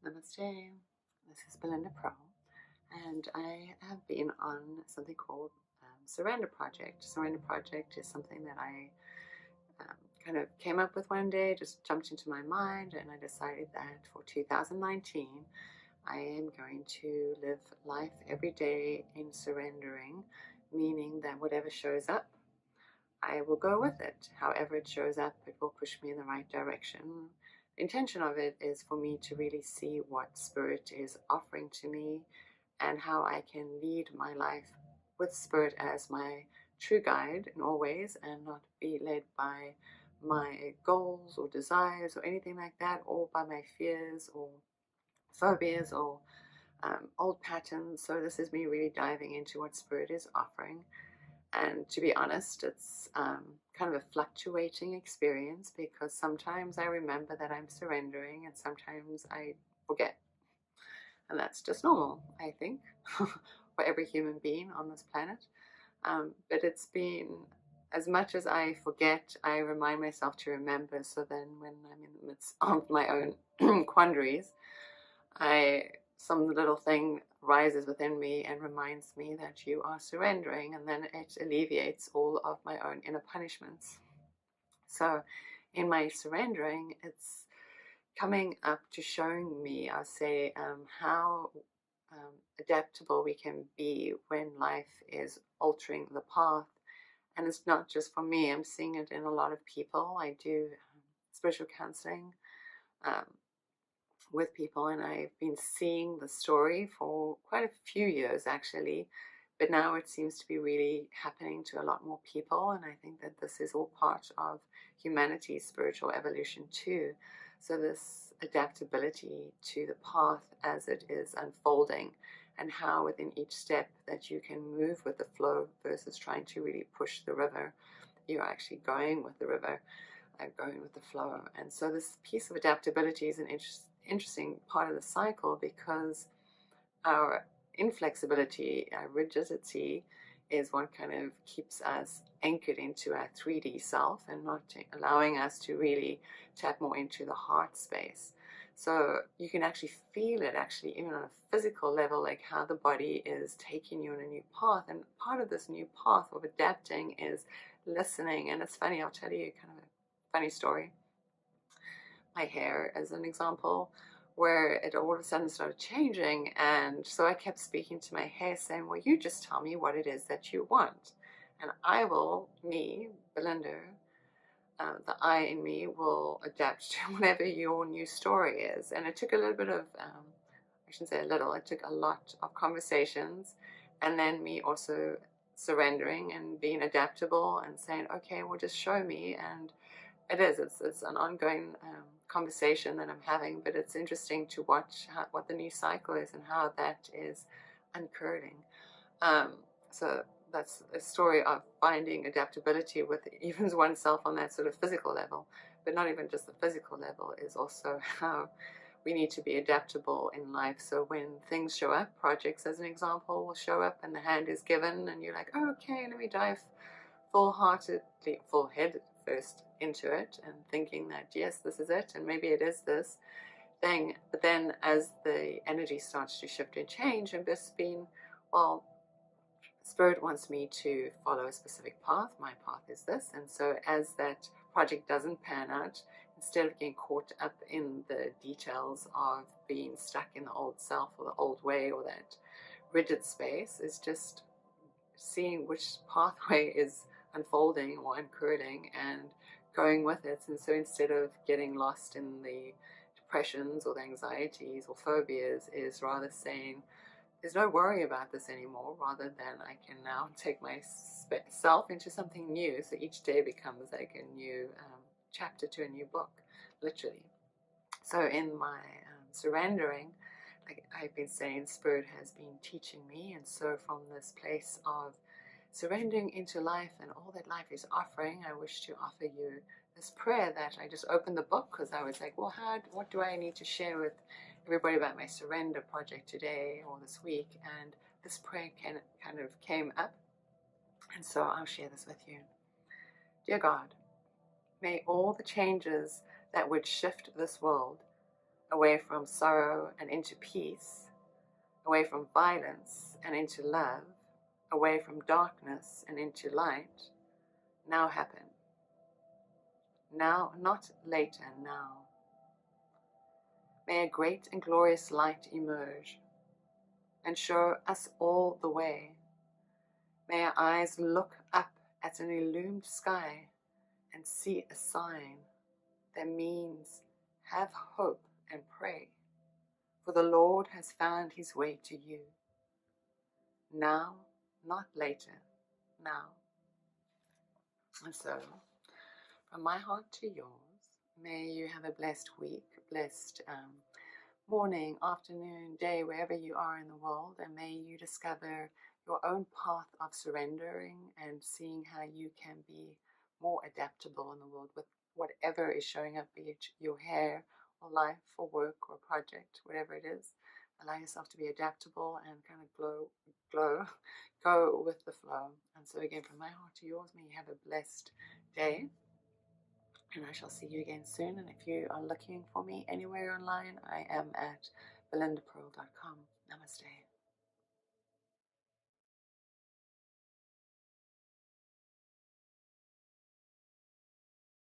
Namaste. This is Belinda Pro, and I have been on something called Surrender Project. Surrender Project is something that I kind of came up with one day, just jumped into my mind, and I decided that for 2019, I am going to live life every day in surrendering, meaning that whatever shows up, I will go with it. However it shows up, it will push me in the right direction. The intention of it is for me to really see what Spirit is offering to me and how I can lead my life with Spirit as my true guide in all ways, and not be led by my goals or desires or anything like that, or by my fears or phobias or old patterns. So this is me really diving into what Spirit is offering. And to be honest, it's kind of a fluctuating experience, because sometimes I remember that I'm surrendering and sometimes I forget. And that's just normal, I think, for every human being on this planet. But it's been, as much as I forget, I remind myself to remember. So then when I'm in the midst of my own quandaries, some little thing rises within me and reminds me that you are surrendering, and then it alleviates all of my own inner punishments. So in my surrendering, it's coming up to showing me, I'll say, how adaptable we can be when life is altering the path. And it's not just for me, I'm seeing it in a lot of people. I do spiritual counseling um, with people, and I've been seeing the story for quite a few years actually, but now it seems to be really happening to a lot more people, and I think that this is all part of humanity's spiritual evolution too. So this adaptability to the path as it is unfolding, and how within each step that you can move with the flow versus trying to really push the river. You're actually going with the river, going with the flow. And so this piece of adaptability is an interesting part of the cycle, because our inflexibility, our rigidity, is what kind of keeps us anchored into our 3D self and not allowing us to really tap more into the heart space. So you can actually feel it, actually, even on a physical level, like how the body is taking you on a new path. And part of this new path of adapting is listening. And it's funny, I'll tell you kind of a funny story. My hair as an example, where it all of a sudden started changing, and so I kept speaking to my hair saying, well, you just tell me what it is that you want, and I will, me, Belinda, the I in me will adapt to whatever your new story is. And it took a little bit of I shouldn't say a little, it took a lot of conversations, and then me also surrendering and being adaptable and saying, okay, well, just show me. And it's an ongoing conversation that I'm having, but it's interesting to watch what the new cycle is and how that is uncurling. So that's a story of finding adaptability with even oneself on that sort of physical level, but not even just the physical level, is also how we need to be adaptable in life. So when things show up, projects as an example will show up and the hand is given and you're like, oh, okay, let me dive full-heartedly, full head first into it, and thinking that yes, this is it, and maybe it is this thing. But then as the energy starts to shift and change, and this being, well, Spirit wants me to follow a specific path. My path is this. And so as that project doesn't pan out, instead of getting caught up in the details of being stuck in the old self or the old way or that rigid space, is just seeing which pathway is unfolding or uncurling and going with it. And so instead of getting lost in the depressions or the anxieties or phobias, is rather saying, there's no worry about this anymore, rather than I can now take myself into something new. So each day becomes like a new chapter to a new book, literally. So in my surrendering, like I've been saying, Spirit has been teaching me. And so from this place of surrendering into life and all that life is offering, I wish to offer you this prayer that I just opened the book, because I was like, well, what do I need to share with everybody about my surrender project today or this week? And this prayer kind of came up, and so I'll share this with you. Dear God, may all the changes that would shift this world away from sorrow and into peace, away from violence and into love, away from darkness and into light, now happen. Now, not later, now. May a great and glorious light emerge and show us all the way. May our eyes look up at an illumined sky and see a sign that means have hope and pray, for the Lord has found his way to you. Now, not later, now. And so, from my heart to yours, may you have a blessed week, blessed morning, afternoon, day, wherever you are in the world, and may you discover your own path of surrendering and seeing how you can be more adaptable in the world with whatever is showing up, be it your hair or life or work or project, whatever it is. Allow yourself to be adaptable and kind of go with the flow. And so again, from my heart to yours, may you have a blessed day. And I shall see you again soon. And if you are looking for me anywhere online, I am at belindapearl.com. Namaste.